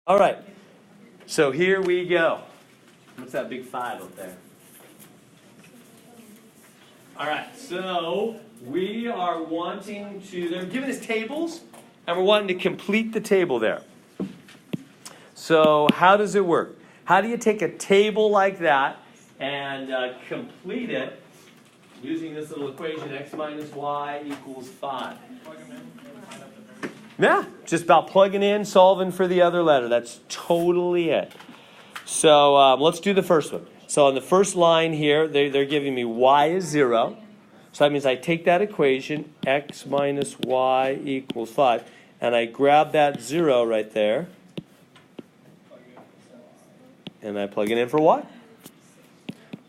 All right, so here we go. What's that big 5 up there? All right, so we are wanting to, they're giving us tables, and we're wanting to complete the table there. So how does it work? How do you take a table like that and complete it using this little equation, x minus y equals 5? Yeah, just about plugging in, solving for the other letter. That's totally it. So let's do the first one. So on the first line here, they're giving me y is 0. So that means I take that equation, x minus y equals 5, and I grab that 0 right there, and I plug it in for what?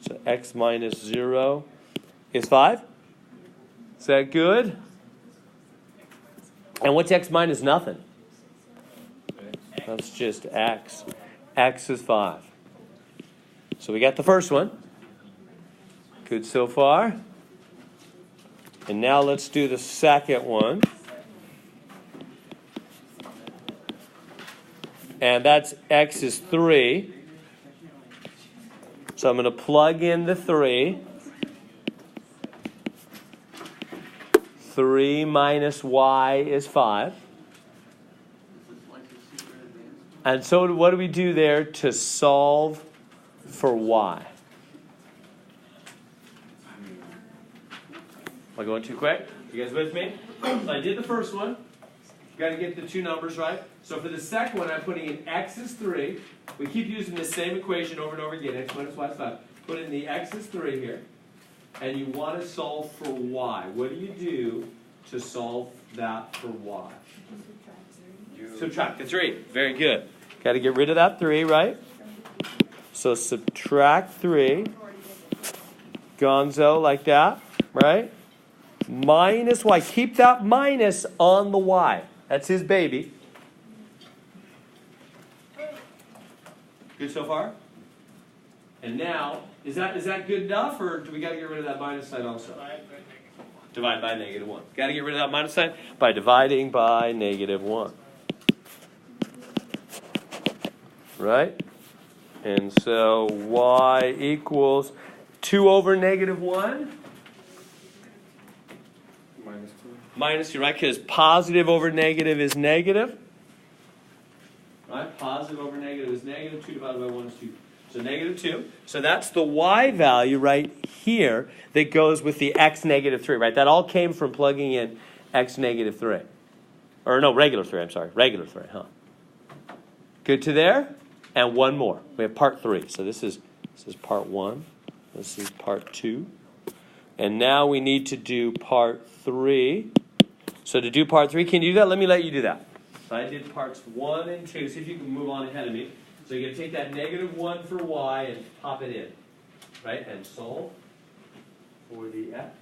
So x minus 0 is 5. Is that good? And what's x minus nothing? That's just x. X is 5. So we got the first one. Good so far. And now let's do the second one. And that's x is 3. So I'm going to plug in the 3. 3 minus y is 5. And so what do we do there to solve for y? Am I going too quick? You guys with me? So I did the first one. Got to get the two numbers right. So for the second one, I'm putting in x is 3. We keep using the same equation over and over again. X minus y is 5. Put in the x is 3 here. And you want to solve for y. What do you do to solve that for y? Subtract the 3. Very good. Got to get rid of that 3, right? So subtract 3. Gonzo, like that, right? Minus y. Keep that minus on the y. That's his baby. Good so far? And now, is that good enough, or do we got to get rid of that minus sign also? Divide by negative 1. Got to get rid of that minus sign by dividing by negative 1. Right? And so y equals 2 over negative 1. Minus 2, right? Because positive over negative is negative. Right? Positive over negative is negative. 2 divided by 1 is 2. So negative 2. So that's the y value right here that goes with the x negative 3, right? That all came from plugging in x negative 3. Or no, regular 3, I'm sorry. Regular 3, huh? Good to there? And one more. We have part 3. So this is part 1. This is part 2. And now we need to do part 3. So to do part 3, can you do that? Let me let you do that. So I did parts 1 and 2. See if you can move on ahead of me. So you're going to take that negative 1 for y and pop it in. Right? And solve for the x.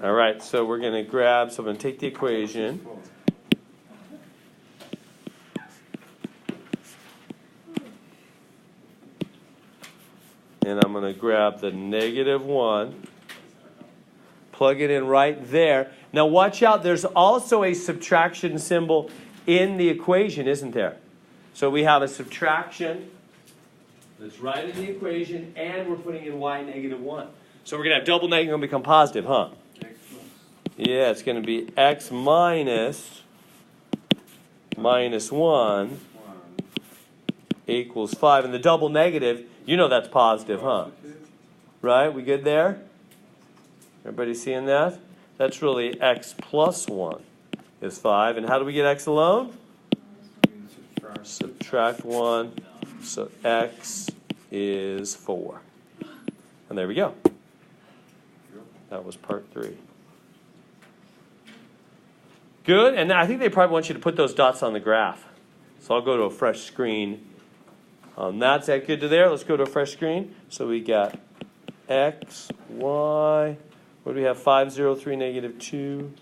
All right, so we're going to grab, so I'm going to take the equation. And I'm going to grab the negative 1. Plug it in right there. Now watch out, there's also a subtraction symbol in the equation, isn't there? So we have a subtraction that's right in the equation, and we're putting in y negative 1. So we're going to have double negative and become positive, huh? Yeah, it's going to be x minus 1 equals 5. And the double negative, you know that's positive, huh? Right? We good there? Everybody seeing that? That's really x plus 1 is 5. And how do we get x alone? Subtract 1. So x is 4. And there we go. That was part 3. Good, and I think they probably want you to put those dots on the graph. So I'll go to a fresh screen. That's that good to there. Let's go to a fresh screen. So we got x, y. What do we have? 5, 0, 3, negative 2.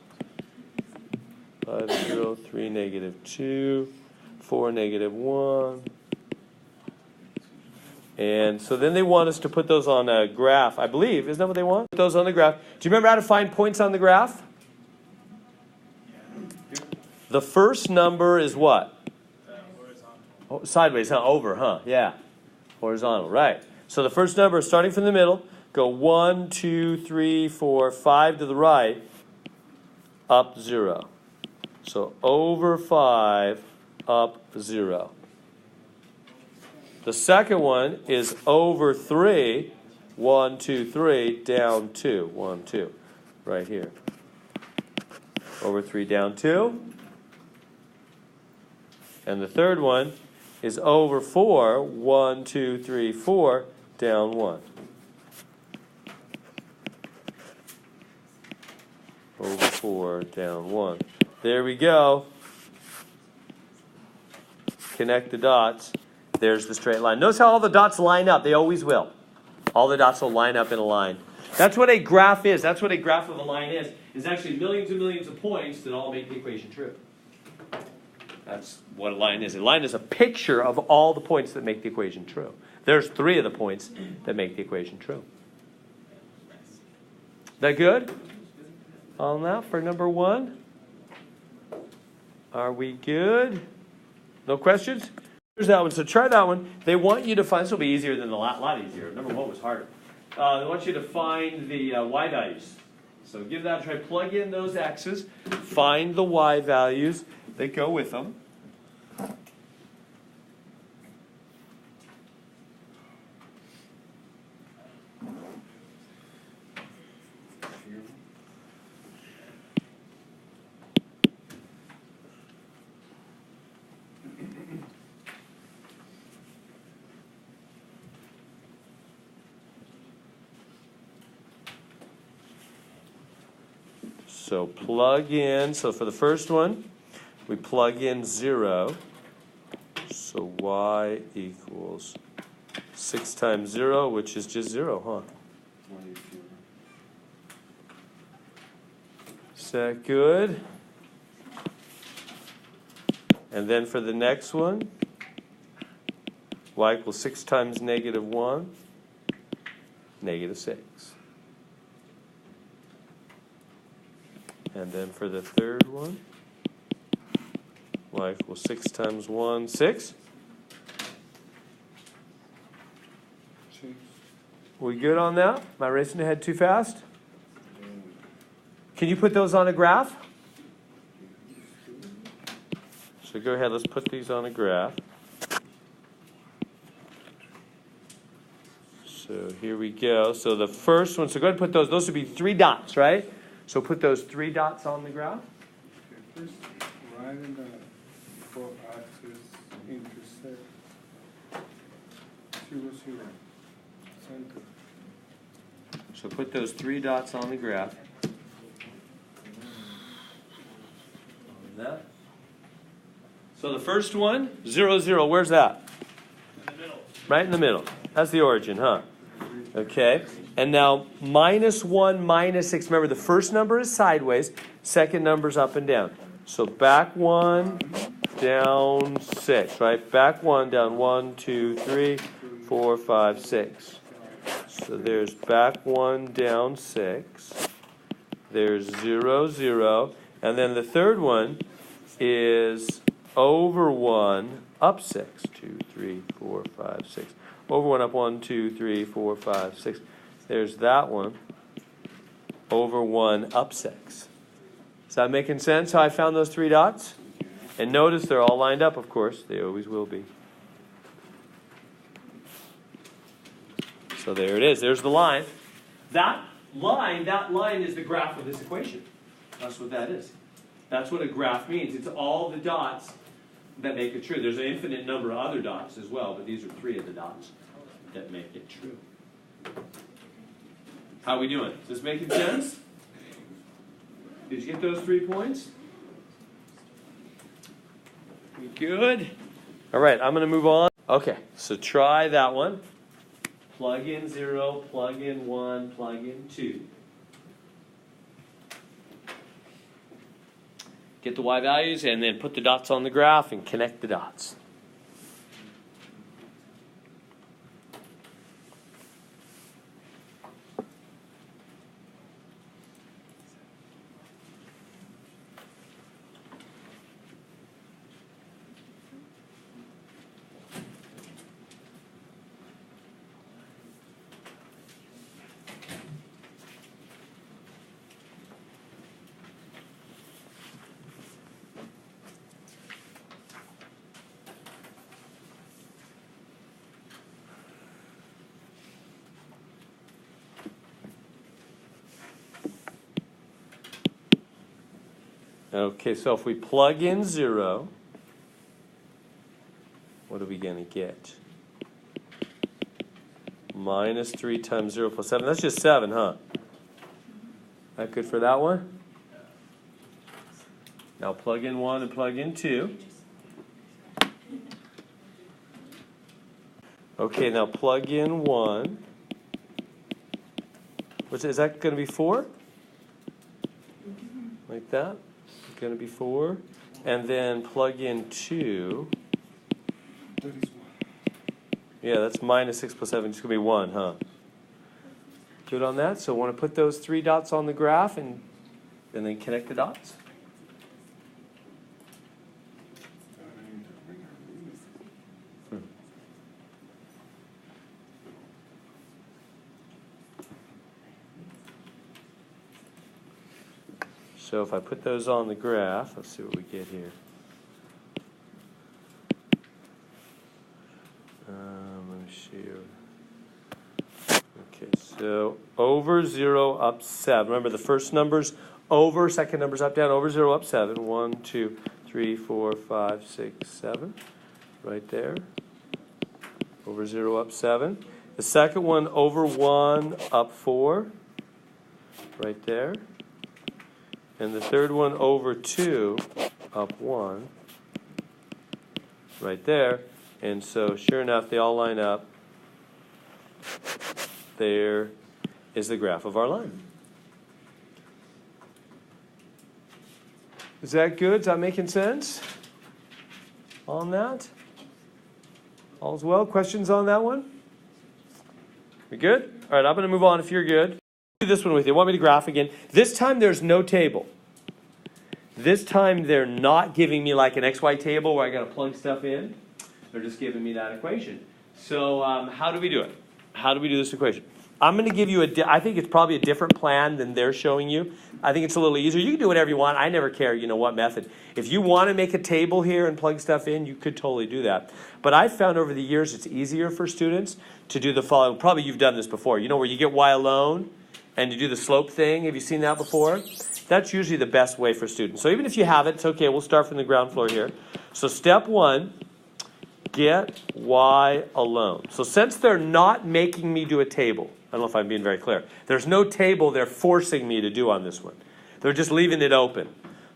5, 0, 3, negative 2, 4, negative 1. And so then they want us to put those on a graph, I believe. Isn't that what they want? Put those on the graph. Do you remember how to find points on the graph? The first number is what? Oh, sideways, huh? Over, huh? Yeah. Horizontal, right. So the first number is starting from the middle. Go 1, 2, 3, 4, 5 to the right. Up 0. So over 5, up 0. The second one is over 3. 1, 2, 3, down 2. 1, 2. Right here. Over 3, down 2. And the third one is over 4. 1, 2, 3, 4, down 1. Over 4, down 1. There we go. Connect the dots. There's the straight line. Notice how all the dots line up. They always will. All the dots will line up in a line. That's what a graph is. That's what a graph of a line is. It's actually millions and millions of points that all make the equation true. That's what a line is. A line is a picture of all the points that make the equation true. There's 3 of the points that make the equation true. That good? All now for number 1. Are we good? No questions? Here's that one. So try that one. They want you to find, this will be easier than the lot easier. Number 1 was harder. They want you to find the y values. So give that a try. Plug in those x's. Find the y values that go with them. So plug in, so for the first one, we plug in 0. So y equals 6 times 0, which is just 0, huh? Is that good? And then for the next one, y equals 6 times negative 1, negative 6. And then for the third one, y equals 6 times 1, 6. We good on that? Am I racing ahead too fast? Can you put those on a graph? So go ahead, let's put these on a graph. So here we go. So the first one, so go ahead and put those would be 3 dots, right? So put those 3 dots on the graph. Okay, first, right in the 4-axis intersect 0, 0, center. So put those 3 dots on the graph. That. So the first one, 0, 0, where's that? In the middle. Right in the middle. That's the origin, huh? Okay. And now -1, -6. Remember, the first number is sideways. Second number is up and down. So back 1, down 6, right? Back 1, down 1, 2, 3, 4, 5, 6. So there's back 1, down 6. There's 0, 0. And then the third one is over 1, up 6. 2, 3, 4, 5, 6. Over 1, up 1, 2, 3, 4, 5, 6. There's that one. Over 1, up 6. Is that making sense how I found those 3 dots? And notice they're all lined up, of course. They always will be. So there it is. There's the line. That line is the graph of this equation. That's what that is. That's what a graph means. It's all the dots that make it true. There's an infinite number of other dots as well, but these are 3 of the dots that make it true. How are we doing? Is this making sense? Did you get those 3 points? We good? All right, I'm going to move on. Okay, so try that one. Plug in 0, plug in 1, plug in 2. get the y values, and then put the dots on the graph and connect the dots. Okay, so if we plug in 0, what are we going to get? Minus 3 times 0 plus 7. That's just 7, huh? That good for that one? Now plug in 1 and plug in 2. Okay, now plug in 1. Is that going to be 4? Like that? Going to be 4. And then plug in 2. That is 1. Yeah, that's minus 6 plus 7. It's going to be 1, huh? Good on that. So I want to put those 3 dots on the graph and then connect the dots. So if I put those on the graph, let's see what we get here. Let me see here. Okay, so over 0, up 7. Remember the first number's over, second number's up, down, over 0, up 7. 1, 2, 3, 4, 5, 6, 7. Right there. Over 0, up 7. The second one, over 1, up 4. Right there. And the third one, over 2, up 1, right there. And so, sure enough, they all line up. There is the graph of our line. Is that good? Is that making sense on that? All's well? Questions on that one? We good? All right, I'm going to move on if you're good. This one with you. Want me to graph again? This time there's no table. This time they're not giving me like an XY table where I got to plug stuff in. They're just giving me that equation. So how do we do it? How do we do this equation? I'm going to give you I think it's probably a different plan than they're showing you. I think it's a little easier. You can do whatever you want. I never care, what method. If you want to make a table here and plug stuff in, you could totally do that. But I've found over the years it's easier for students to do the following. Probably you've done this before. Where you get y alone and you do the slope thing. Have you seen that before? That's usually the best way for students. So even if you have it, it's okay. We'll start from the ground floor here. So step 1, get y alone. So since they're not making me do a table, I don't know if I'm being very clear. There's no table they're forcing me to do on this one. They're just leaving it open.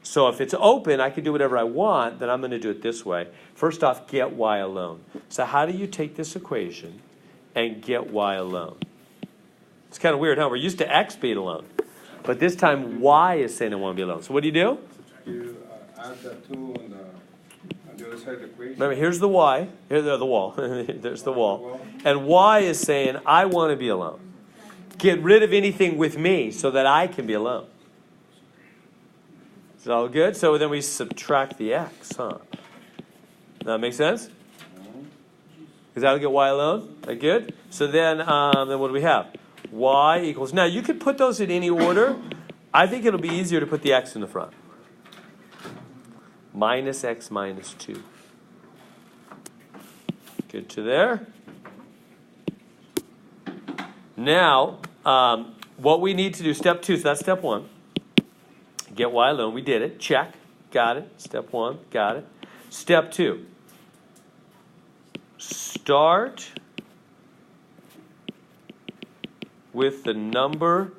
So if it's open, I can do whatever I want, then I'm going to do it this way. First off, get y alone. So how do you take this equation and get y alone? It's kind of weird, huh? We're used to x being alone. But this time, y is saying I want to be alone. So what do? You add the 2 on the other side of the equation. Remember, here's the y. Here's the wall. There's the wall. And y is saying, I want to be alone. Get rid of anything with me so that I can be alone. Is that all good? So then we subtract the x, huh? Does that make sense? Because that'll get y alone. Is that good? So then what do we have? Y equals. Now, you could put those in any order. I think it'll be easier to put the x in the front. Minus x minus 2. Good to there. Now, what we need to do, step 2, so that's step 1. Get y alone. We did it. Check. Got it. Step 1. Got it. Step 2. Start with the number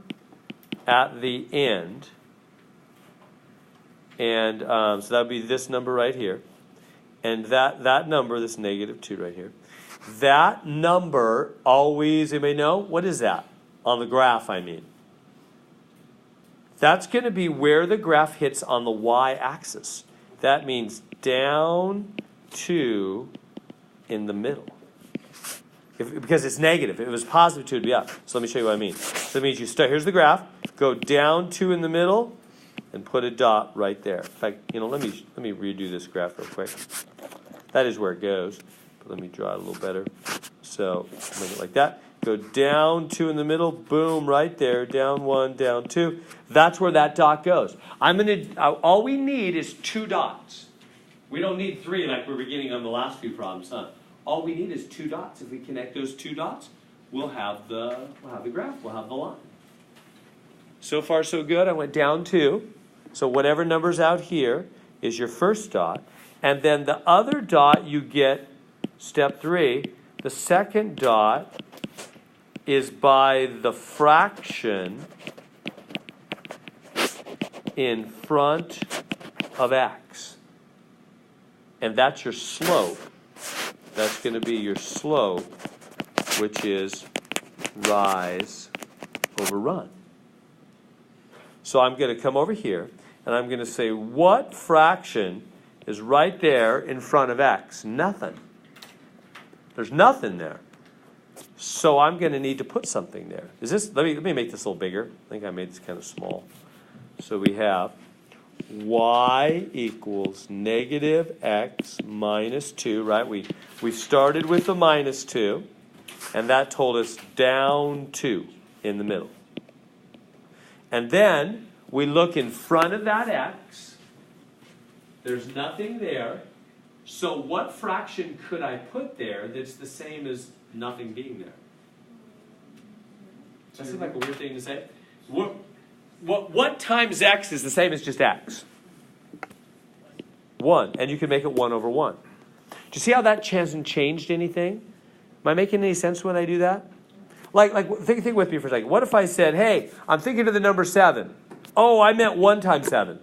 at the end. And so that would be this number right here. And that number, this negative 2 right here, that number always, anybody know? What is that? On the graph, I mean. That's going to be where the graph hits on the y-axis. That means down 2 in the middle. Because it's negative. If it was positive 2, it would be up. So let me show you what I mean. So that means you start, here's the graph, go down 2 in the middle, and put a dot right there. In fact, let me redo this graph real quick. That is where it goes. But let me draw it a little better. So make it like that. Go down 2 in the middle, boom, right there. Down 1, down 2. That's where that dot goes. All we need is 2 dots. We don't need 3 like we were getting on the last few problems, huh? All we need is 2 dots. If we connect those 2 dots, we'll have the graph. We'll have the line. So far, so good. I went down 2. So whatever number's out here is your first dot. And then the other dot you get, step 3, the second dot is by the fraction in front of x. And that's your slope. That's going to be your slope, which is rise over run. So I'm going to come over here, and I'm going to say, what fraction is right there in front of x? Nothing. There's nothing there. So I'm going to need to put something there. Let me make this a little bigger. I think I made this kind of small. So we have y equals negative x minus 2, right? We started with the minus 2, and that told us down 2 in the middle. And then we look in front of that x. There's nothing there. So what fraction could I put there that's the same as nothing being there? That seems like a weird thing to say. What times x is the same as just x? 1. And you can make it 1 over 1. Do you see how that hasn't changed anything? Am I making any sense when I do that? Think with me for a second. What if I said, hey, I'm thinking of the number 7. Oh, I meant 1 times 7.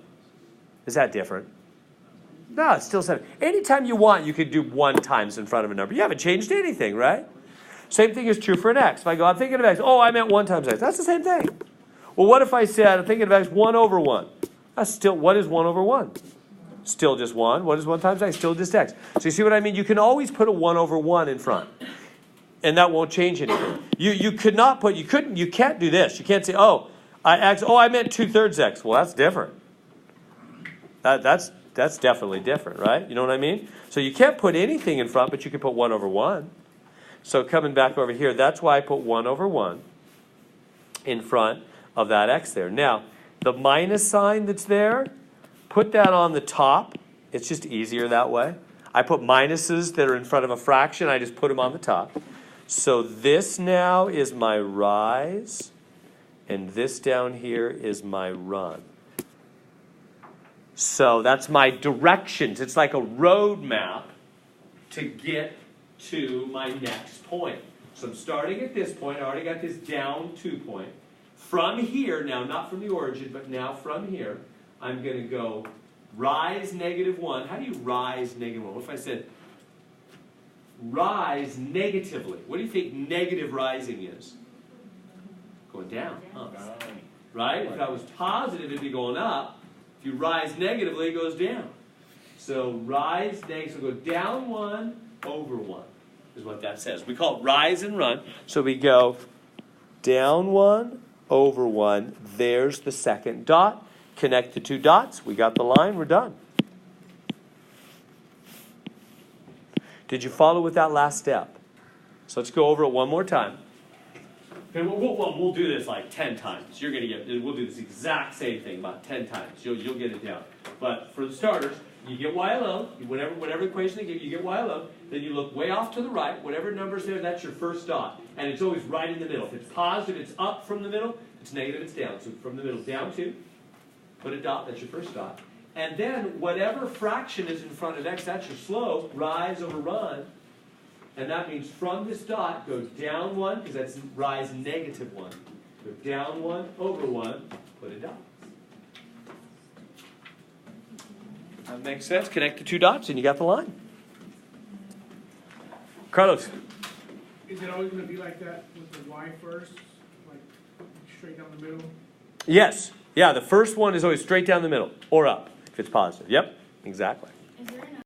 Is that different? No, it's still 7. Anytime you want, you could do 1 times in front of a number. You haven't changed anything, right? Same thing is true for an x. If I go, I'm thinking of x. Oh, I meant 1 times x. That's the same thing. Well, what if I said, I'm thinking of x 1 over 1? That's still, what is 1 over 1? Still just 1. What is 1 times x? Still just x. So you see what I mean? You can always put a 1 over 1 in front. And that won't change anything. You can't do this. You can't say, I meant 2/3 x. Well, that's different. That's definitely different, right? You know what I mean? So you can't put anything in front, but you can put 1 over 1. So coming back over here, that's why I put 1 over 1 in front of that x there. Now, the minus sign that's there, put that on the top. It's just easier that way. I put minuses that are in front of a fraction. I just put them on the top. So this now is my rise, and this down here is my run. So that's my directions. It's like a road map to get to my next point. So I'm starting at this point. I already got this down 2 point. From here, now not from the origin, but now from here, I'm going to go rise -1. How do you rise -1? What if I said rise negatively? What do you think negative rising is? Going down. Huh? Right? If that was positive, it'd be going up. If you rise negatively, it goes down. So rise negative, so go down 1 over 1 is what that says. We call it rise and run. So we go down 1 over 1. There's the second dot. Connect the 2 dots. We got the line. We're done. Did you follow with that last step? So let's go over it one more time. Okay, we'll do this like 10 times. You're going to get. We'll do this exact same thing about 10 times. You'll get it down. But for the starters, you get y alone. Whatever equation they give you, get y alone. Then you look way off to the right. Whatever number's there, that's your first dot. And it's always right in the middle. If it's positive, it's up from the middle. If it's negative, it's down. So from the middle down 2. Put a dot. That's your first dot. And then whatever fraction is in front of x, that's your slope. Rise over run. And that means from this dot, go down 1, because that's rise -1. Go down 1 over 1, put a dot. That makes sense. Connect the 2 dots, and you got the line. Carlos. Is it always going to be like that with the y first? Like straight down the middle? Yes. Yeah, the first one is always straight down the middle, or up, if it's positive. Yep, exactly.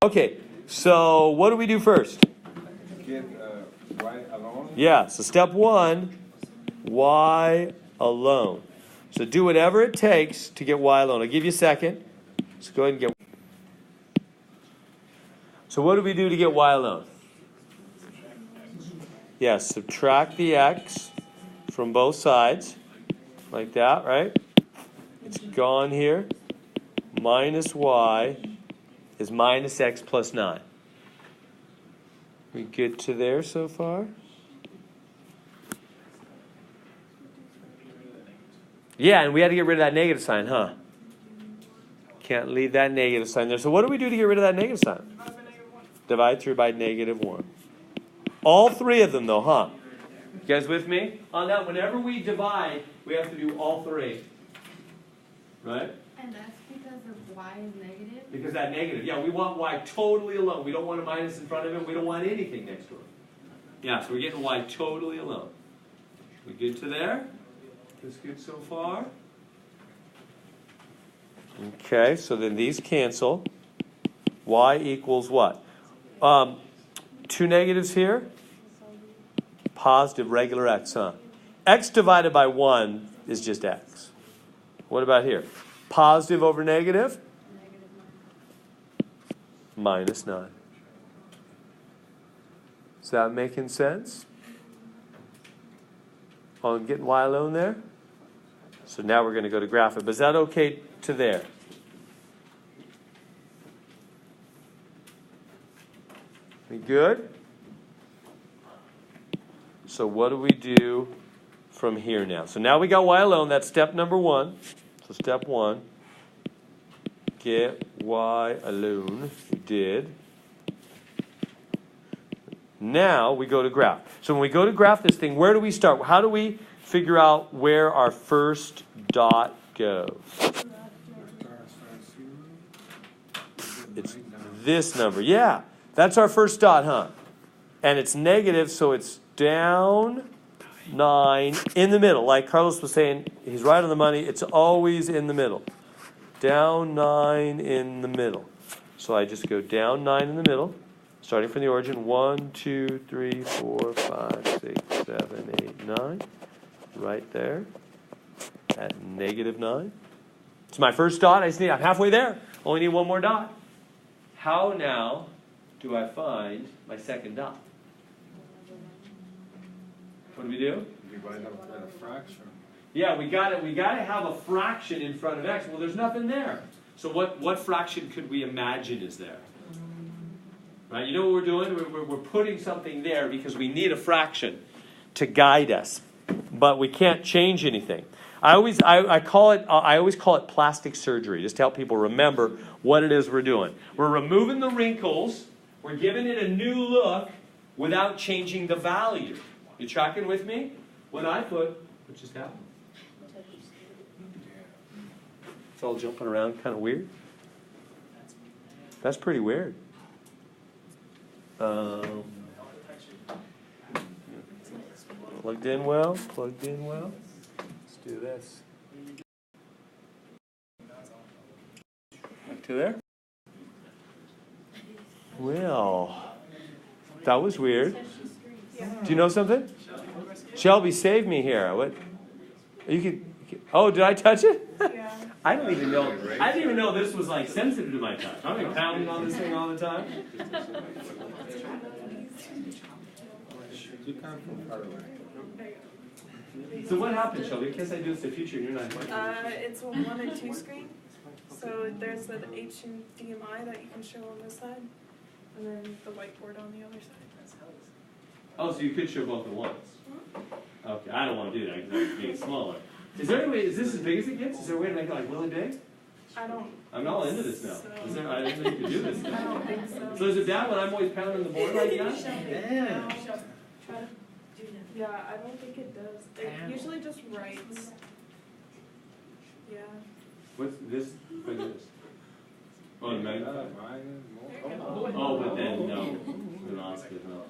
Okay, so what do we do first? Get y alone. Yeah, so step one, y alone. So do whatever it takes to get y alone. I'll give you a second. So go ahead and get. So what do we do to get y alone? Yes, subtract the x from both sides, like that, right? It's gone here. Minus y is minus x plus 9. We good to there so far? Yeah, and we had to get rid of that negative sign, huh? Can't leave that negative sign there. So what do we do to get rid of that negative sign? Divide through by -1. All three of them, though, huh? You guys with me on that? Whenever we divide, we have to do all three. Right? And that's because of y is negative? Because that negative. Yeah, we want y totally alone. We don't want a minus in front of it. We don't want anything next to it. Yeah, so we're getting y totally alone. We good to there? That's good so far? Okay, so then these cancel. Y equals what? Two negatives here. Positive regular x, huh? X divided by 1 is just x. What about here? Positive over negative? Minus 9. Is that making sense? On getting y alone there? So now we're going to go to graph it. But is that okay to there? We good? So what do we do from here now? So now we got y alone. That's step number 1. So step 1, get y alone. We did. Now we go to graph. So when we go to graph this thing, where do we start? How do we figure out where our first dot goes? It's this number. Yeah, that's our first dot, huh? And it's negative, so it's down 9 in the middle. Like Carlos was saying, he's right on the money. It's always in the middle. Down 9 in the middle. So I just go down 9 in the middle, starting from the origin. 1, 2, 3, 4, 5, 6, 7, 8, 9. Right there at -9. It's my first dot. I'm halfway there. Only need one more dot. How now do I find my second dot? What do we do? Divide up by a fraction. Yeah, we got to have a fraction in front of x. Well, there's nothing there. So what fraction could we imagine is there? Right? You know what we're doing? We're putting something there because we need a fraction to guide us, but we can't change anything. I always call it plastic surgery, just to help people remember what it is we're doing. We're removing the wrinkles. We're giving it a new look without changing the value. You tracking with me? What just happened? It's all jumping around, kind of weird. That's pretty weird. Plugged in well. Let's do this. Back to there. Well, that was weird. Do you know something? Shelby, save me here. What? You could. Oh, did I touch it? Yeah. I didn't even know this was like sensitive to my touch. I'm like pounding on this thing all the time. You come from far away. So what happened, Shelby? In case I do this in the future and you're not. It's a 1 and 2 screen. So there's an HDMI that you can show on this side, and then the whiteboard on the other side. Oh, so you could show both at once. Okay, I don't want to do that because it's getting smaller. Is there any way? Is this as big as it gets? Is there a way to make it like really big? I'm all into this now. So, I didn't think you could do this. I don't think so. So is it bad when I'm always pounding the board like that? Damn. Yeah, I don't think it does. It usually just writes. Yeah. What's this? What is this? Oh, the magnifier. Mine more. Oh, but then no. We lost it, no.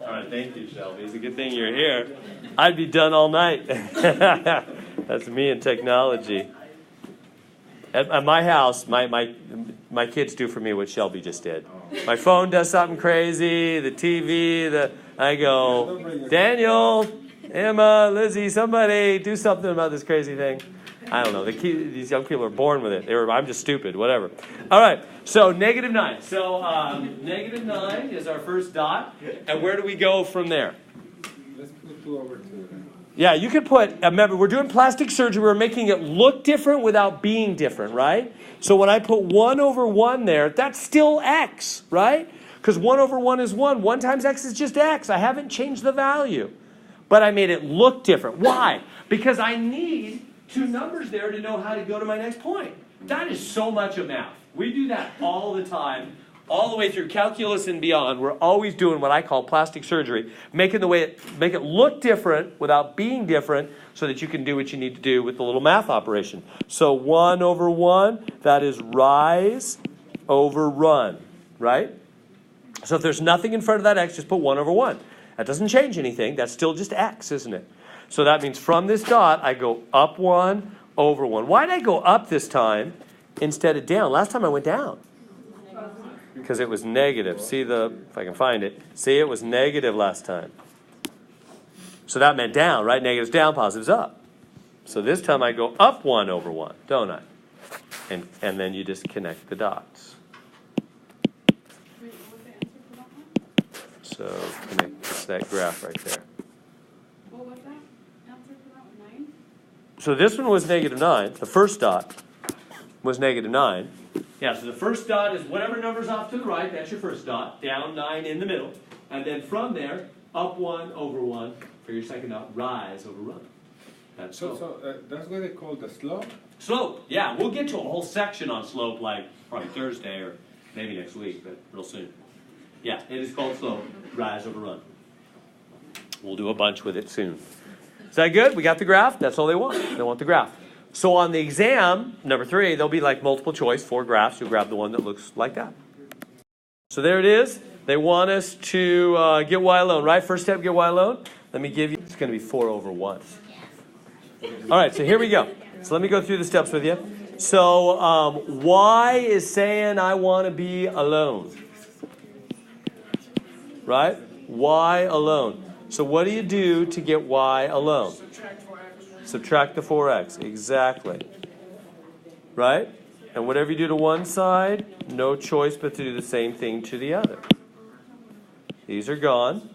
All right. right, thank you, Shelby. It's a good thing you're here. I'd be done all night. That's me and technology. At my house, my kids do for me what Shelby just did. My phone does something crazy, the TV, I go, Daniel, Emma, Lizzie, somebody do something about this crazy thing. I don't know. These young people are born with it. I'm just stupid, whatever. All right, so -9. So -9 is our first dot. And where do we go from there? Let's put 2 over 2 then. Yeah, you could put, remember, we're doing plastic surgery. We're making it look different without being different, right? So when I put 1 over 1 there, that's still x, right? Because 1 over 1 is 1. 1 times x is just x. I haven't changed the value. But I made it look different. Why? Because I need 2 numbers there to know how to go to my next point. That is so much of math. We do that all the time, all the way through calculus and beyond. We're always doing what I call plastic surgery, make it look different without being different so that you can do what you need to do with the little math operation. So 1 over 1, that is rise over run, right? So if there's nothing in front of that x, just put 1 over 1. That doesn't change anything. That's still just x, isn't it? So that means from this dot, I go up 1, over 1. Why did I go up this time instead of down? Last time I went down. Because it was negative. See if I can find it. See, it was negative last time. So that meant down, right? Negative's down, positive's up. So this time I go up 1 over 1, don't I? And then you just connect the dots. Wait, what was the answer for that one? So connect that graph right there. What was that answer for that one? 9? So this one was -9. The first dot was -9. Yeah, so the first dot is whatever number's off to the right, that's your first dot, down 9 in the middle. And then from there, up 1 over 1 for your second dot, rise over run. That's slope. So that's what they call the slope? Slope, yeah, we'll get to a whole section on slope like probably Thursday or maybe next week, but real soon. Yeah, it is called slope, rise over run. We'll do a bunch with it soon. Is that good? We got the graph? That's all they want. They want the graph. So on the exam, number 3, there'll be like multiple choice, 4 graphs. You'll grab the one that looks like that. So there it is. They want us to get y alone, right? First step, get y alone. Let me give you, it's going to be 4 over 1. All right, so here we go. So let me go through the steps with you. So y is saying I want to be alone. Right? Y alone. So what do you do to get y alone? Subtract the 4x. Exactly. Right? And whatever you do to one side, no choice but to do the same thing to the other. These are gone.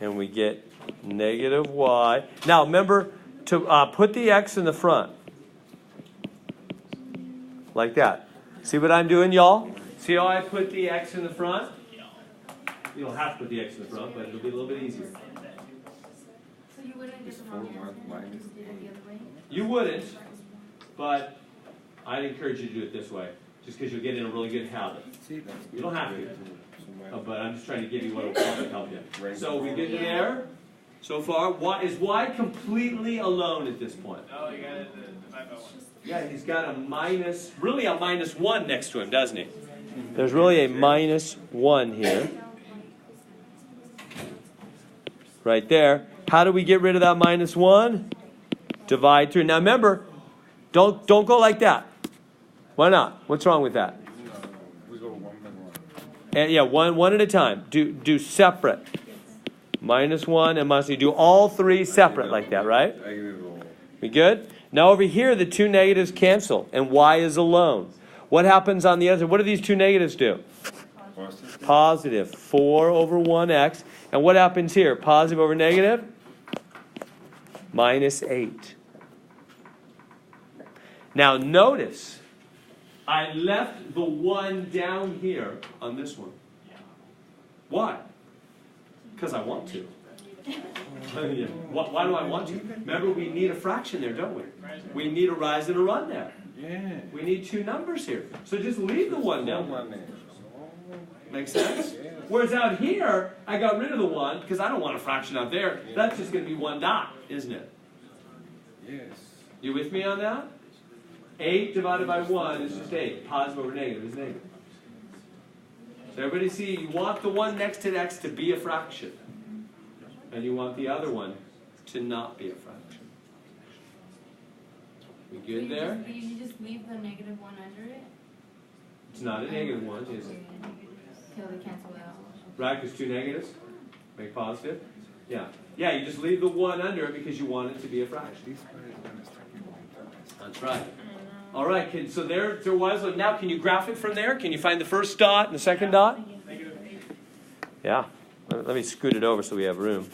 And we get negative y. Now remember to put the x in the front. Like that. See what I'm doing, y'all? See how I put the x in the front? You don't have to put the x in the front, but it'll be a little bit easier. So you wouldn't get the wrong answer if you just did it the other way? You wouldn't, but I'd encourage you to do it this way, just because you'll get in a really good habit. You don't have to, but I'm just trying to give you what will probably help you. So we get to there so far. Is y completely alone at this point? Oh, you got to divide by 1. Yeah, he's got really a -1 next to him, doesn't he? There's really a -1 here. Right there. How do we get rid of that -1? Divide through. Now remember, don't go like that. Why not? What's wrong with that? We go 1 by 1. And yeah, one at a time. Do separate. -1 and -1. You do all 3 separate like that, right? We good? Now over here, the 2 negatives cancel, and y is alone. What happens on the other? What do these 2 negatives do? Positive. 4 over 1x. And what happens here? Positive over negative? -8. Now notice, I left the 1 down here on this one. Why? Because I want to. Why do I want to? Remember, we need a fraction there, don't we? We need a rise and a run there. Yeah. We need 2 numbers here. So just leave the 1 down. Make sense? Whereas out here, I got rid of the 1 because I don't want a fraction out there. That's just going to be 1 dot, isn't it? Yes. You with me on that? 8 divided by 1 is just 8. Positive over negative is negative. So everybody see, you want the one next to x to be a fraction. And you want the other one to not be a fraction. We good there? You just leave the negative one under it? It's not a negative one, is it? Till they cancel it out. Right, because two negatives make positive. Yeah. Yeah, you just leave the one under it because you want it to be a fraction. That's right. All right, kids, so there was. Now, can you graph it from there? Can you find the first dot and the second dot? Yeah. Let me scoot it over so we have room.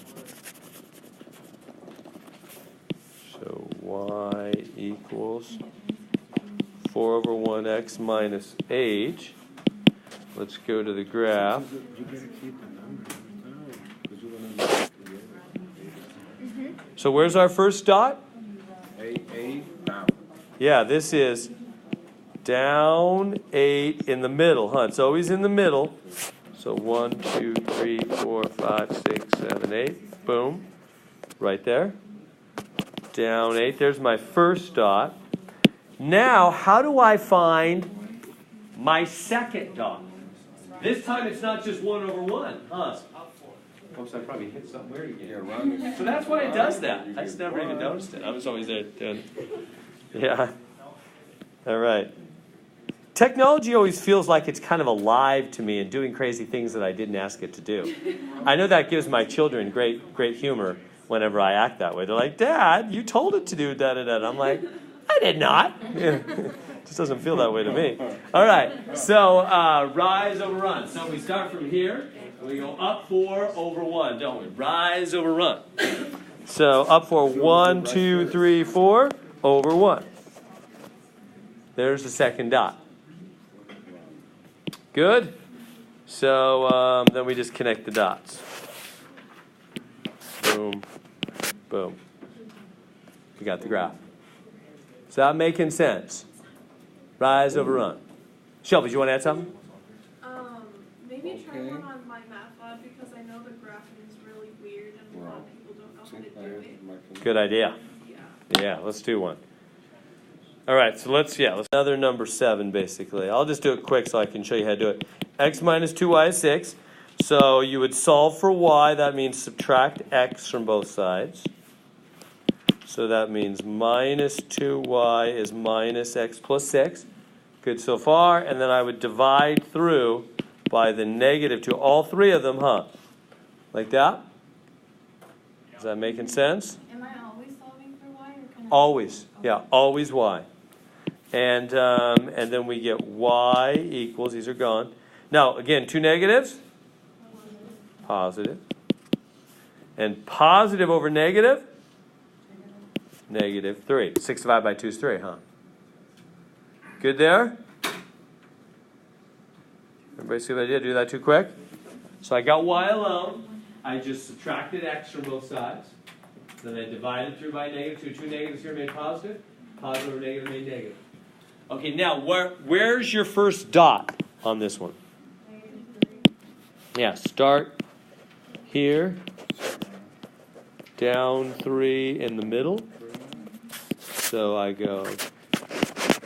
So y equals 4 over 1x minus h. Let's go to the graph. So where's our first dot? A down. Yeah, this is down 8 in the middle, huh? It's always in the middle. So 1, 2, 3, 4, 5, 6, 7, 8. Boom. Right there. Down 8. There's my first dot. Now, how do I find my second dot? This time it's not just 1 over 1, huh? Oops, I probably hit something weird again. So that's why it does that. I just never even noticed it. I was always there doing it. Yeah. All right. Technology always feels like it's kind of alive to me and doing crazy things that I didn't ask it to do. I know that gives my children great humor whenever I act that way. They're like, Dad, you told it to do da-da-da. I'm like, I did not. Yeah. Just doesn't feel that way to me. All right. So rise over run. So we start from here. And we go up 4 over 1, don't we? Rise over run. So up 4, 1, 2, 3, 4, over 1. There's the second dot. Good? So then we just connect the dots. Boom, boom. We got the graph. Is that making sense? Rise over run. Shelby, do you want to add something? Maybe try one on my math lab because I know the graphing is really weird and a lot of people don't know how to do it. Good idea. Yeah, let's do one. All right, so let's another number 7 basically. I'll just do it quick so I can show you how to do it. X minus 2y is 6. So you would solve for y. That means subtract x from both sides. So that means minus 2y is minus x plus 6. Good so far. And then I would divide through by the negative 2. All three of them, huh? Like that? Is that making sense? Am I always solving for y? Or can I Always. Yeah, always y. And then we get y equals, these are gone. Now, again, 2 negatives? Positive. And positive over negative? Negative 3. 6 divided by 2 is 3, huh? Good there? Everybody see what I did? Do that too quick? So I got y alone. I just subtracted x from both sides. Then I divided through by negative 2. 2 negatives here made positive. Positive over negative made negative. Okay, now where's your first dot on this one? Yeah, start here. Down 3 in the middle. So I go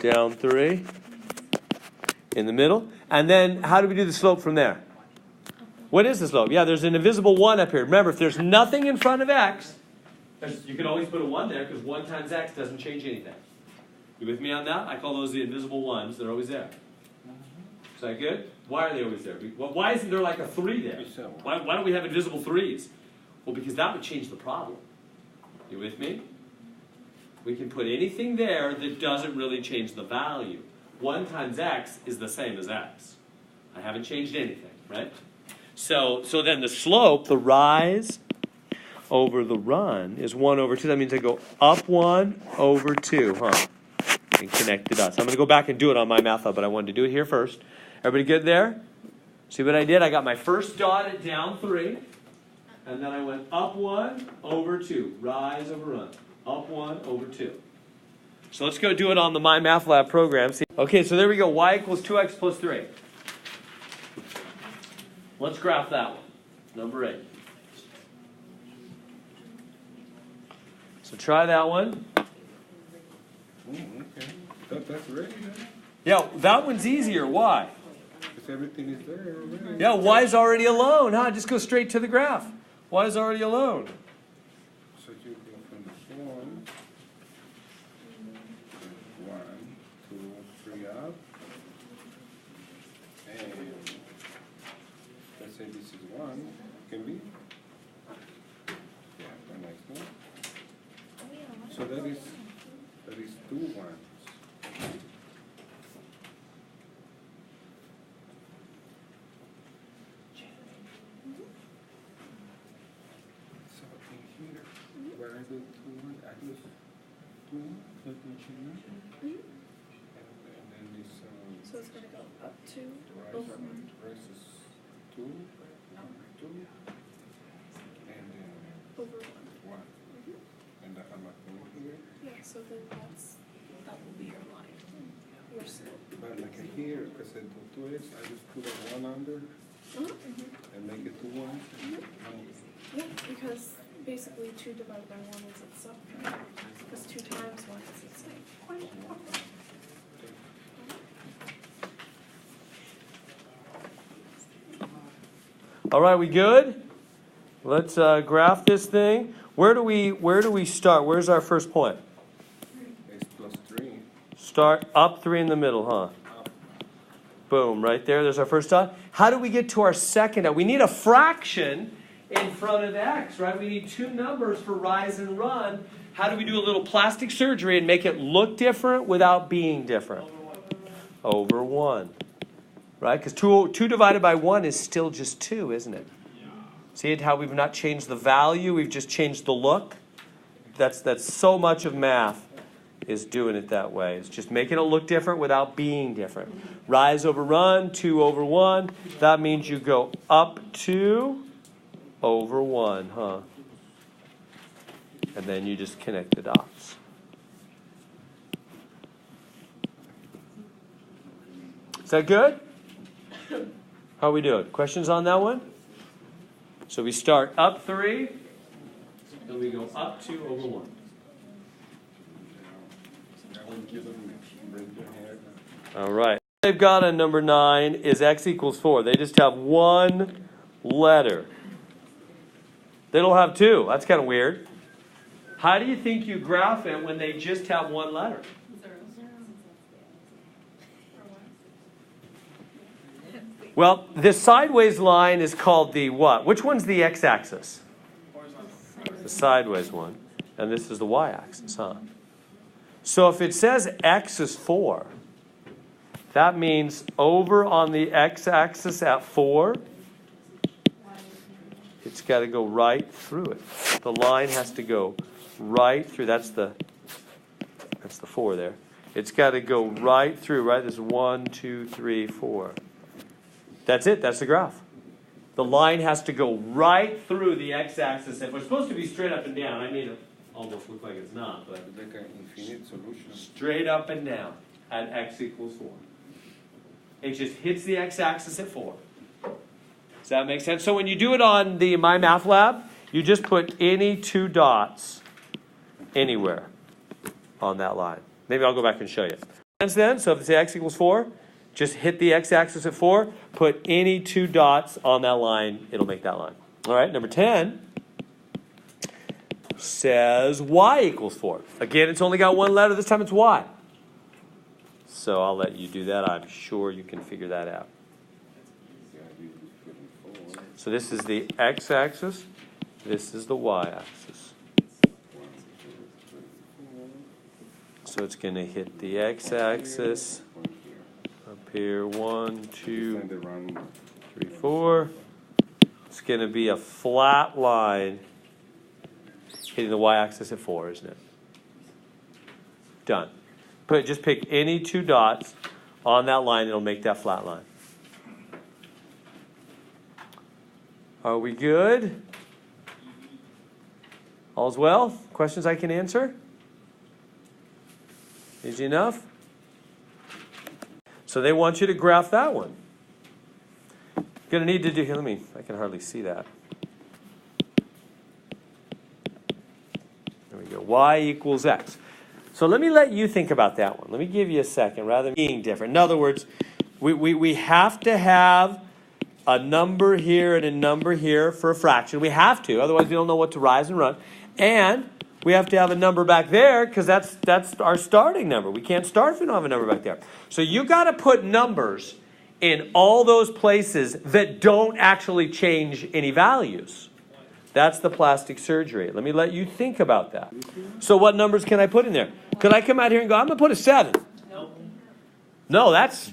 down 3 in the middle. And then how do we do the slope from there? What is the slope? Yeah, there's an invisible 1 up here. Remember, if there's nothing in front of x, you can always put a 1 there because 1 times x doesn't change anything. You with me on that? I call those the invisible 1s. They're always there. Is that good? Why are they always there? Why isn't there like a 3 there? Why don't we have invisible 3s? Well, because that would change the problem. You with me? We can put anything there that doesn't really change the value. 1 times x is the same as x. I haven't changed anything, right? So then the slope, the rise over the run, is 1 over 2. That means I go up 1 over 2, huh? And connect the dots. I'm going to go back and do it on my math lab, but I wanted to do it here first. Everybody good there? See what I did? I got my first dot at down 3, and then I went up 1 over 2. Rise over run. Up 1 over 2. So let's go do it on the My Math Lab program. See? Okay, so there we go. Y equals 2x plus 3. Let's graph that one. Number 8. So try that one. Okay. That's ready then? Yeah, that one's easier. Why? because everything is there already. Yeah, y is already alone, huh? Just go straight to the graph. Y is already alone. So you go from the form, 1, 2, 3 up, and let's say this is 1, can be? Yeah, the next one. So that is 2 ones. So in here, where I do 2 1, I do 2 1, that mention that. And then this So it's gonna go up 2, rise over up 1. versus 2, 2, and then Over 1. 1. And I'm not going here. Yeah, so then that will be your line, your slope. But like here, because I do 2x, I just put a 1 under and make it 2 1s. Yeah, because basically 2 divided by 1 is itself, right? Because 2 times 1 is itself. All right, we good? Let's graph this thing. Where do we start? Where's our first point? X plus 3. Start up 3 in the middle, huh? Up. Boom, right there. There's our first dot. How do we get to our second dot? We need a fraction in front of x, right? We need 2 numbers for rise and run. How do we do a little plastic surgery and make it look different without being different? Over 1. Right? Because 2 divided by 1 is still just 2, isn't it? See how we've not changed the value, we've just changed the look? That's so much of math is doing it that way. It's just making it look different without being different. Rise over run, 2 over 1. That means you go up 2 over 1, huh? And then you just connect the dots. Is that good? How are we doing? Questions on that one? So we start up 3, and we go up 2 over 1. All right. They've got on number 9 is x equals 4. They just have 1 letter. They don't have 2. That's kind of weird. How do you think you graph it when they just have 1 letter? Well, this sideways line is called the what? Which one's the x-axis? The sideways one. And this is the y-axis, huh? So if it says x is 4, that means over on the x-axis at 4, it's got to go right through it. The line has to go right through. That's the 4 there. It's got to go right through, right? This is 1, 2, 3, 4. That's it. That's the graph. The line has to go right through the x-axis. If we're supposed to be straight up and down, I made it almost look like it's not, but Like an infinite solution. straight up and down at x equals 4. It just hits the x-axis at 4. Does that make sense? So when you do it on the My Math Lab, you just put any 2 dots anywhere on that line. Maybe I'll go back and show you. Then, so if it's x equals 4, just hit the x-axis at 4, put any 2 dots on that line, it'll make that line. All right, number 10 says y equals 4. Again, it's only got 1 letter. This time it's y. So I'll let you do that. I'm sure you can figure that out. So this is the x-axis. This is the y-axis. So it's going to hit the x-axis. Up here, 1, 2, 3, 4. It's going to be a flat line hitting the y-axis at 4, isn't it? Done. Just pick any 2 dots on that line. It'll make that flat line. Are we good? All's well? Questions I can answer? Easy enough? So they want you to graph that one. Going to need to do here. I can hardly see that. There we go. Y equals x. So let me let you think about that one. Let me give you a second rather than being different. In other words, We have to have a number here and a number here for a fraction. We have to, otherwise we don't know what to rise and run. And we have to have a number back there because that's our starting number. We can't start if we don't have a number back there. So you got to put numbers in all those places that don't actually change any values. That's the plastic surgery. Let me let you think about that. So what numbers can I put in there? Could I come out here and go, I'm going to put a 7? No, that's,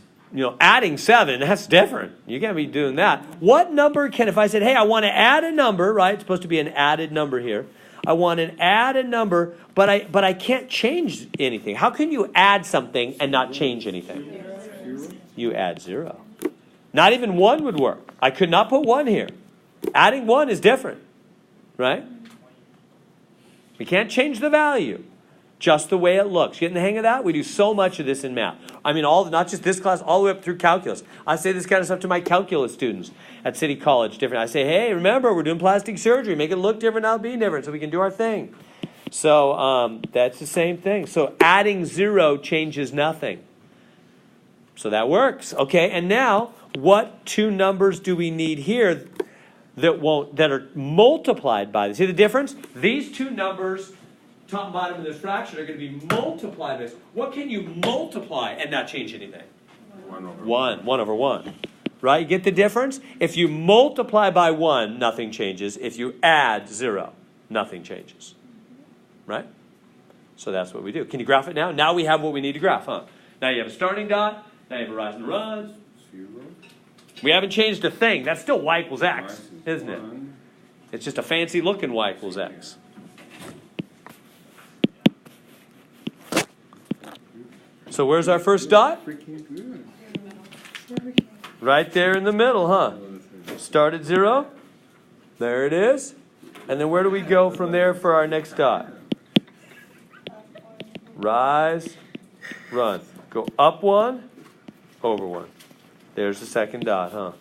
adding 7, that's different. You can't be doing that. What number can, if I said, hey, I want to add a number, right? It's supposed to be an added number here. I want to add a number, but I can't change anything. How can you add something and not change anything? You add 0. Not even 1 would work. I could not put 1 here. Adding 1 is different, right? We can't change the value. Just the way it looks. Getting the hang of that? We do so much of this in math. I mean, not just this class, all the way up through calculus. I say this kind of stuff to my calculus students at City College. Different. I say, hey, remember, we're doing plastic surgery. Make it look different, not be different, so we can do our thing. So that's the same thing. So adding 0 changes nothing. So that works. Okay, and now, what 2 numbers do we need here that are multiplied by this? See the difference? These 2 numbers, top and bottom of this fraction, are going to be multiplied by this. What can you multiply and not change anything? 1 over 1. Right? You get the difference? If you multiply by 1, nothing changes. If you add 0, nothing changes. Right? So that's what we do. Can you graph it now? Now we have what we need to graph, huh? Now you have a starting dot. Now you have a rise and run. 0. We haven't changed a thing. That's still y equals x, isn't it? It's just a fancy looking y equals x. So where's our first dot? Freaking good. Right there in the middle, huh? Start at 0. There it is. And then where do we go from there for our next dot? Rise, run. Go up 1, over 1. There's the second dot, huh?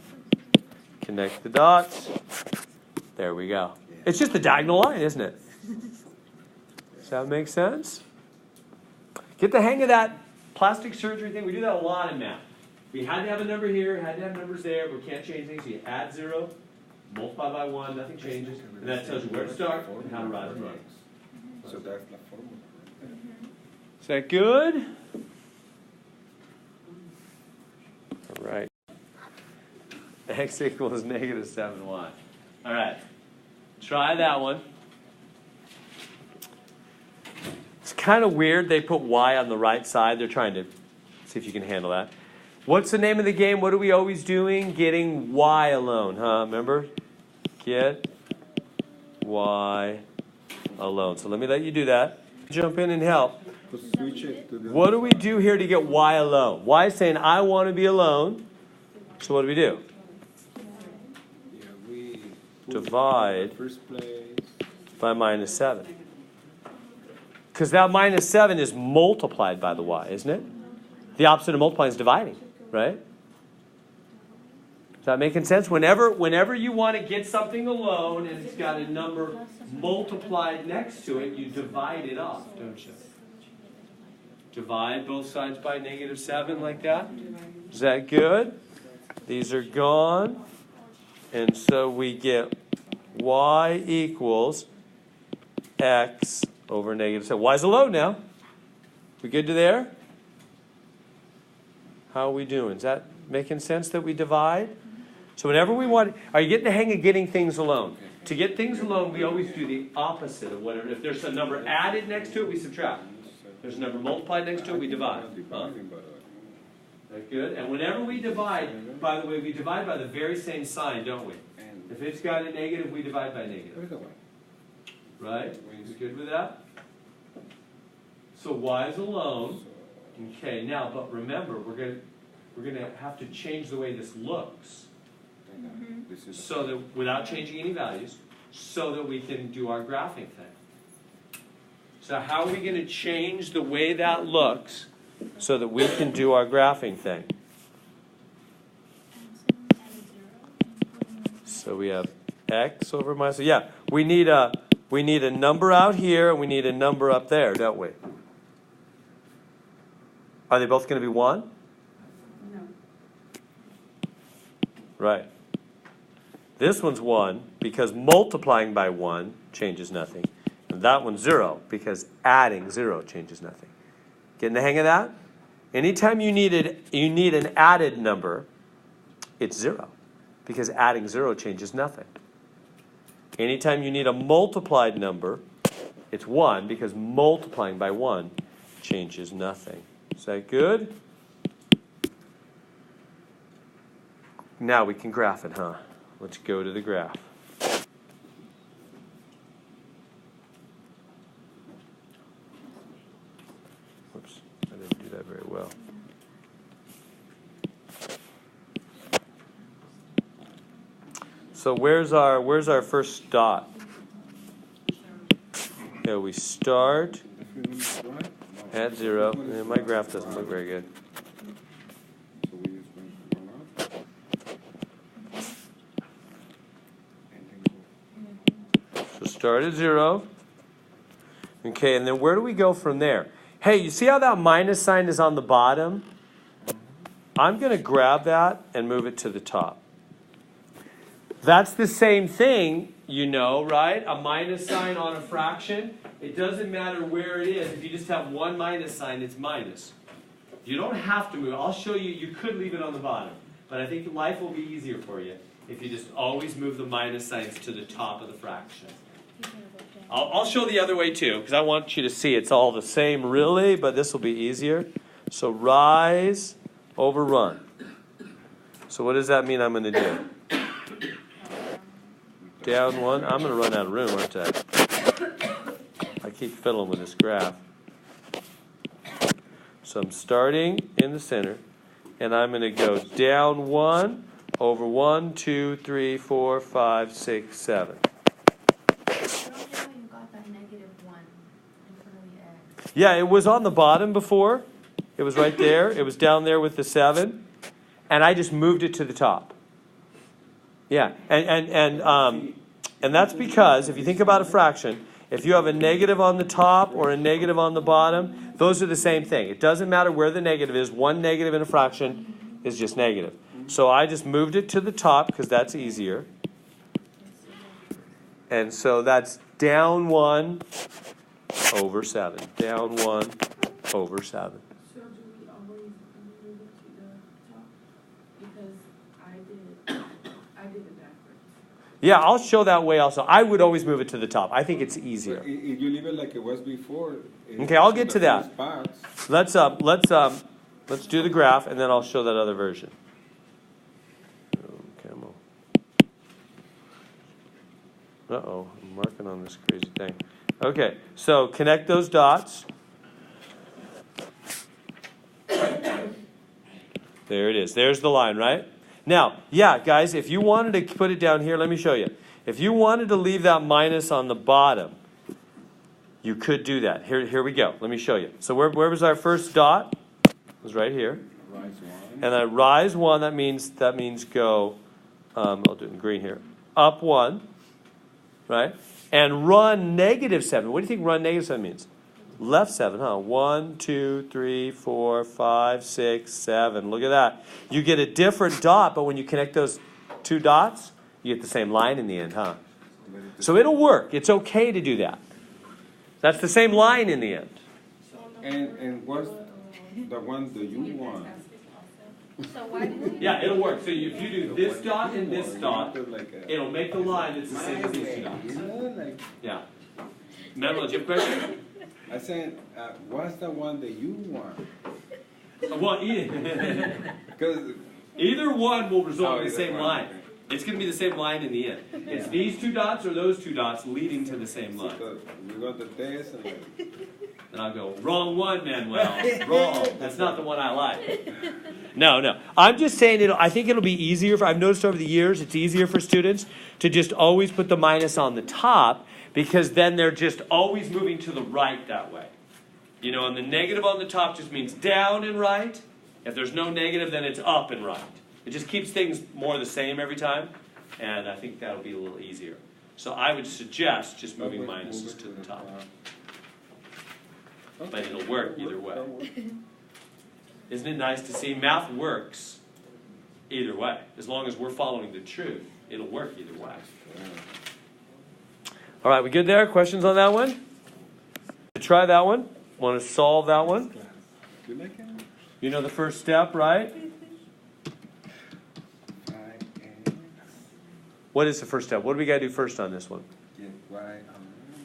Connect the dots. There we go. It's just a diagonal line, isn't it? Does that make sense? Get the hang of that plastic surgery thing. We do that a lot in math. We had to have a number here, had to have numbers there, but we can't change things. So you add 0, multiply by 1, nothing changes. And that tells you where to start and how to rise and run. So that's the formula. Is that good? All right. X equals negative 7y. All right. Try that one. It's kind of weird they put y on the right side. They're trying to see if you can handle that. What's the name of the game? What are we always doing? Getting y alone, huh? Remember? Get y alone. So let me let you do that. Jump in and help. Switch it to the What do we do here to get y alone? Y is saying, I want to be alone. So what do? Yeah, we put Divide first place. by minus 7. Because that minus 7 is multiplied by the y, isn't it? The opposite of multiplying is dividing, right? Is that making sense? Whenever you want to get something alone and it's got a number multiplied next to it, you divide it off, don't you? Divide both sides by negative 7 like that. Is that good? These are gone. And so we get y equals x over negative 7. Y's alone now. We good to there? How are we doing? Is that making sense that we divide? So whenever we want, are you getting the hang of getting things alone? To get things alone, we always do the opposite of whatever. If there's a number added next to it, we subtract. There's a number multiplied next to it, we divide. Huh? That good? And whenever we divide, by the way, we divide by the very same sign, don't we? If it's got a negative, we divide by negative. Right? You good with that? So y is alone. Okay, now, but remember, we're gonna have to change the way this looks. So that without changing any values, so that we can do our graphing thing. So how are we going to change the way that looks so that we can do our graphing thing? So we have x over minus. So yeah, we need a number out here and we need a number up there, don't we? Are they both going to be 1? No. Right. This one's 1 because multiplying by 1 changes nothing. And that one's 0 because adding 0 changes nothing. Getting the hang of that? Anytime you need an added number, it's 0 because adding 0 changes nothing. Anytime you need a multiplied number, it's 1 because multiplying by 1 changes nothing. Is that good? Now we can graph it, huh? Let's go to the graph. Whoops, I didn't do that very well. So where's our first dot? Yeah, we start at 0. Yeah, my graph doesn't look very good. So we just went from 1 up. And then go. So start at 0. Okay, and then where do we go from there? Hey, you see how that minus sign is on the bottom? I'm going to grab that and move it to the top. That's the same thing, you know, right? A minus sign on a fraction. It doesn't matter where it is. If you just have one minus sign, it's minus. You don't have to move it. I'll show you. You could leave it on the bottom. But I think life will be easier for you if you just always move the minus signs to the top of the fraction. I'll show the other way too, because I want you to see it's all the same really, but this will be easier. So rise over run. So what does that mean I'm going to do? Down 1. I'm going to run out of room, aren't I? I keep fiddling with this graph. So I'm starting in the center, and I'm going to go down 1 over 1, 2, 3, 4, 5, 6, 7. Yeah, it was on the bottom before. It was right there. It was down there with the 7. And I just moved it to the top. Yeah, and that's because if you think about a fraction, if you have a negative on the top or a negative on the bottom, those are the same thing. It doesn't matter where the negative is. One negative in a fraction is just negative. So I just moved it to the top because that's easier. And so that's down 1 over 7. Down 1 over 7. So do we always move it to the top? Because I did it backwards. Yeah, I'll show that way also. I would always move it to the top. I think it's easier. But if you leave it like it was before. Okay, I'll get to that. Spots. Let's do the graph and then I'll show that other version. Come on. Uh-oh, I'm marking on this crazy thing. Okay, so connect those dots. There it is. There's the line, right? Now, yeah, guys, if you wanted to put it down here, let me show you. If you wanted to leave that minus on the bottom, you could do that. Here we go. Let me show you. So where was our first dot? It was right here. Rise 1. And then rise 1, that means go, I'll do it in green here, up 1, right? And run negative 7. What do you think run negative 7 means? Left 7, huh? 1, 2, 3, 4, 5, 6, 7. Look at that. You get a different dot, but when you connect those two dots, you get the same line in the end, huh? So it'll work. It's okay to do that. That's the same line in the end. And what's the one that you want? So why did you? Yeah, it'll work. So if you do this dot and this dot, it'll make the line that's the same as these two dots. Yeah. Manuel, do you have a question? I said, what's the one that you want? Well, Because either one will result in the either same one, line. okay. It's going to be the same line in the end. It's these two dots or those two dots leading to the same line. so we got the test and And I'll go, wrong one, Manuel. Wrong. That's not the one I like. No. I'm just saying, I think it'll be easier. I've noticed over the years, it's easier for students to just always put the minus on the top because then they're just always moving to the right that way. You know, and the negative on the top just means down and right. If there's no negative, then it's up and right. It just keeps things more the same every time, and I think that'll be a little easier. So I would suggest just moving minuses to the top. But it'll work either way. Isn't it nice to see? Math works. either way. As long as we're following the truth, it'll work either way. All right, we good there? Questions on that one? Try that one. Want to solve that one? You know the first step, right? What is the first step? What do we got to do first on this one?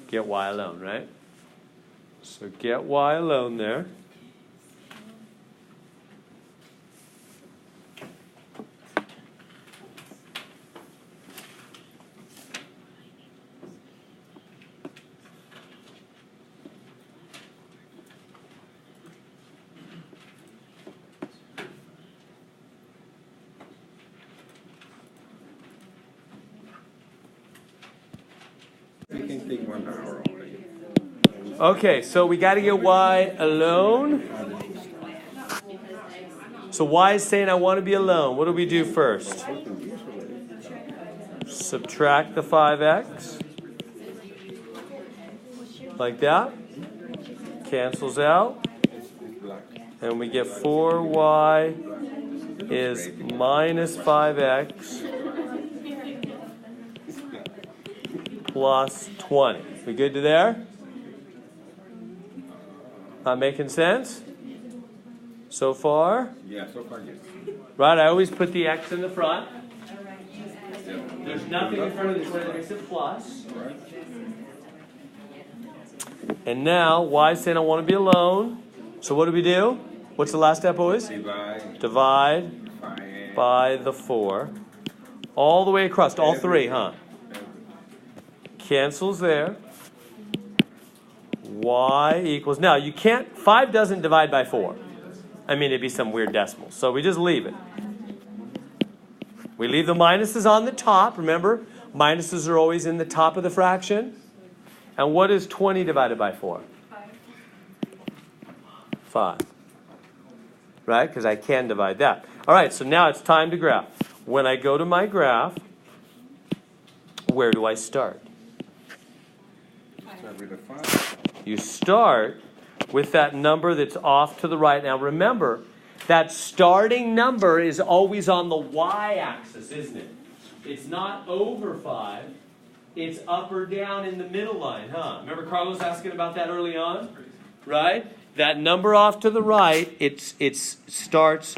Get y alone, right? So get y alone there. You can take 1 hour already. Okay, so we got to get y alone. So y is saying I want to be alone. What do we do first? Subtract the 5x. Like that. Cancels out. And we get 4y is minus 5x plus 20. We good to there? Not making sense? So far? Yeah, so far, yes. Right, I always put the x in the front. There's nothing in front of this, so that makes it plus. And now, y is saying I want to be alone. So what do we do? What's the last step always? Divide by the 4. All the way across, all 3, huh? Cancels there. Y equals, now you can't, 5 doesn't divide by 4. I mean, it'd be some weird decimal. So we just leave it. We leave the minuses on the top. Remember, minuses are always in the top of the fraction. And what is 20 divided by 4? 5. Right? Because I can divide that. All right, so now it's time to graph. When I go to my graph, where do I start? Start with a 5. You start with that number that's off to the right. Now remember, that starting number is always on the y-axis, isn't it? It's not over 5. It's up or down in the middle line, huh? Remember Carlos asking about that early on? Right? That number off to the right, it starts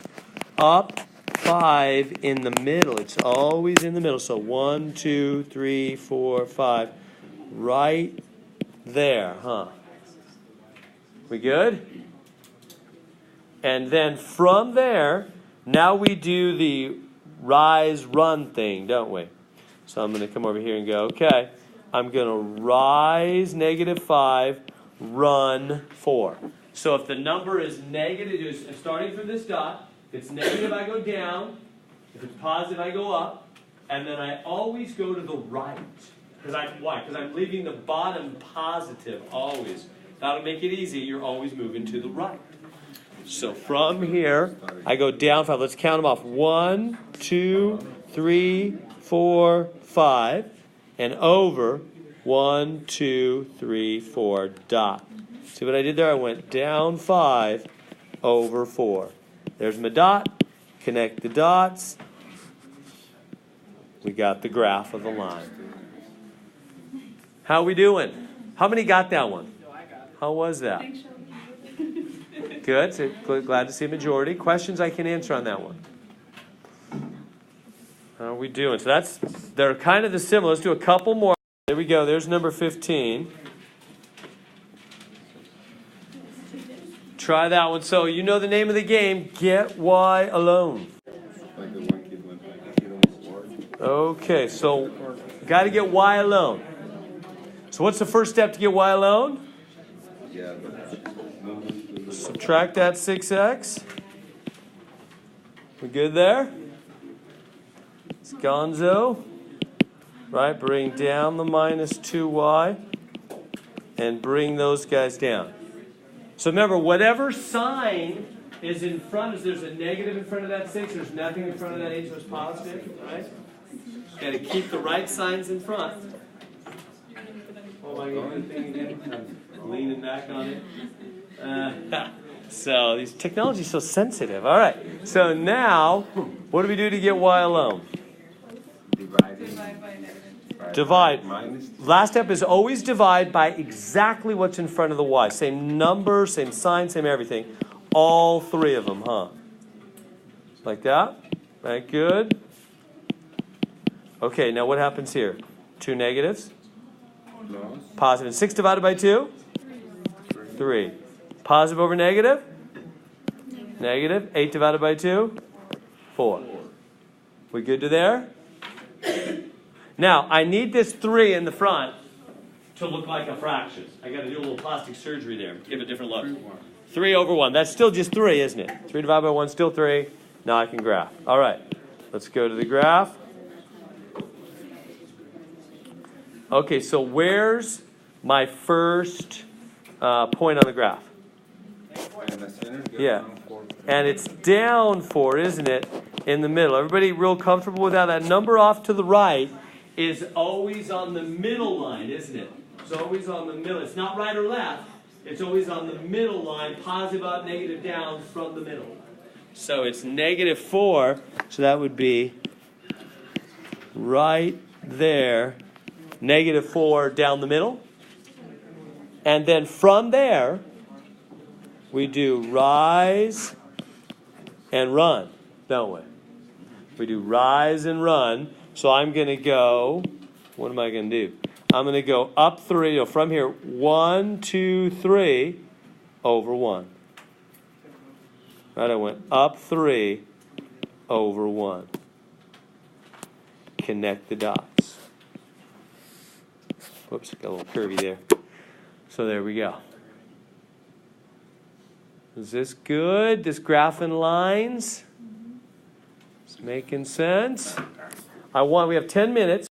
up 5 in the middle. It's always in the middle. So 1, 2, 3, 4, 5. Right there, huh? We good? And then from there, now we do the rise, run thing, don't we? So I'm going to come over here and go, okay, I'm going to rise -5, run 4. So if the number is negative, starting from this dot, if it's negative, I go down. If it's positive, I go up. And then I always go to the right. Why? Because I'm leaving the bottom positive always. That'll make it easy. You're always moving to the right. So from here, I go down 5. Let's count them off. 1, 2, 3, 4, 5. And over 1, 2, 3, 4, dot. See what I did there? I went down 5, over 4. There's my dot. Connect the dots. We got the graph of the line. How we doing? How many got that one? How was that? Good. So glad to see a majority. Questions I can answer on that one. How are we doing? So they're kind of the similar. Let's do a couple more. There we go. There's number 15. Try that one. So you know the name of the game. Get y alone. Okay, so got to get y alone. So what's the first step to get y alone? Subtract that 6x. We good there? It's gonzo. Right, bring down the minus 2y. And bring those guys down. So remember, whatever sign is in front, if there's a negative in front of that 6, there's nothing in front of that 8, so it's positive, right? Got to keep the right signs in front. Oh, my God, thing again. I'm leaning back on it. So these technology is so sensitive. All right. So now, what do we do to get y alone? Dividing. Divide by negative. Divide. Minus. Last step is always divide by exactly what's in front of the y. Same number, same sign, same everything. All three of them, huh? Like that? Right, good. Okay, now what happens here? Two negatives. Plus. Positive. 6 divided by 2? 3. Positive over negative? Negative. 8 divided by 2? 4. We good to there? Now, I need this 3 in the front to look like a fraction. I got to do a little plastic surgery there. Give it a different look. 3 over 1. That's still just 3, isn't it? 3 divided by 1, still 3. Now I can graph. All right. Let's go to the graph. Okay, so where's my first point on the graph? And the center gets Yeah. down 4. And it's down 4, isn't it? In the middle. Everybody real comfortable with that? That number off to the right is always on the middle line, isn't it? It's always on the middle. It's not right or left. It's always on the middle line, positive up, negative down from the middle. So it's negative 4. So that would be right there. Negative 4 down the middle. And then from there, we do rise and run, don't we? We do rise and run. So I'm going to go, what am I going to do? I'm going to go up 3, from here, 1, 2, 3, over 1. Right, I went up 3, over 1. Connect the dots. Whoops, got a little curvy there. So there we go. Is this good? This graph and lines? It's making sense. We have 10 minutes.